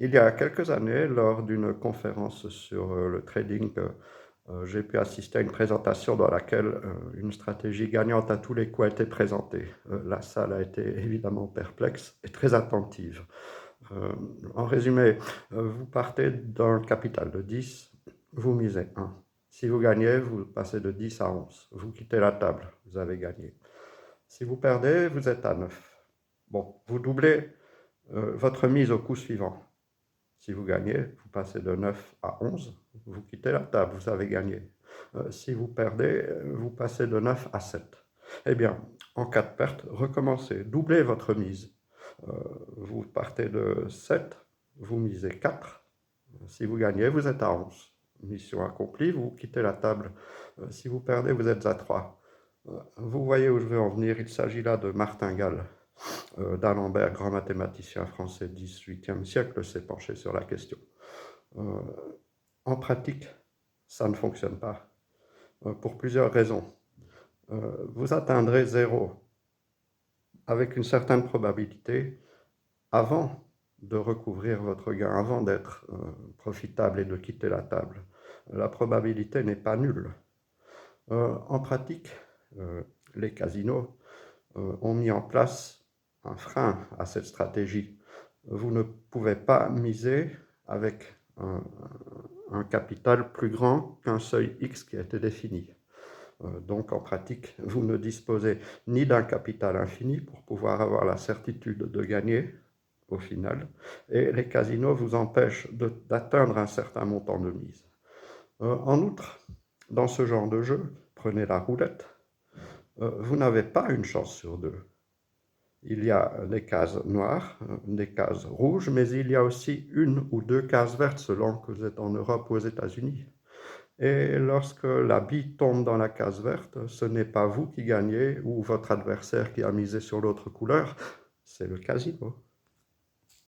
Il y a quelques années, lors d'une conférence sur le trading, j'ai pu assister à une présentation dans laquelle une stratégie gagnante à tous les coups a été présentée. La salle a été évidemment perplexe et très attentive. Euh, En résumé, vous partez d'un capital de 10, vous misez 1. Si vous gagnez, vous passez de 10 à 11. Vous quittez la table, vous avez gagné. Si vous perdez, vous êtes à 9. Bon, vous doublez votre mise au coup suivant. Si vous gagnez, vous passez de 9 à 11, vous quittez la table, vous avez gagné. Si vous perdez, vous passez de 9 à 7. Eh bien, en cas de perte, recommencez, doublez votre mise. Euh, Vous partez de 7, vous misez 4. Si vous gagnez, vous êtes à 11. Mission accomplie, vous quittez la table. Si vous perdez, vous êtes à 3. Vous voyez où je veux en venir, il s'agit là de martingale. D'Alembert, grand mathématicien français du XVIIIe siècle, s'est penché sur la question. Euh, En pratique, ça ne fonctionne pas, pour plusieurs raisons. Vous atteindrez zéro avec une certaine probabilité avant de recouvrir votre gain, avant d'être profitable et de quitter la table. La probabilité n'est pas nulle. En pratique, euh, les casinos ont mis en place un frein à cette stratégie. Vous ne pouvez pas miser avec un capital plus grand qu'un seuil X qui a été défini. Donc en pratique, vous ne disposez ni d'un capital infini pour pouvoir avoir la certitude de gagner au final, et les casinos vous empêchent d'atteindre un certain montant de mise. En outre, dans ce genre de jeu, prenez la roulette, vous n'avez pas une chance sur deux. Il y a des cases noires, des cases rouges, mais il y a aussi une ou deux cases vertes selon que vous êtes en Europe ou aux États-Unis. Et lorsque la bille tombe dans la case verte, ce n'est pas vous qui gagnez ou votre adversaire qui a misé sur l'autre couleur, c'est le casino.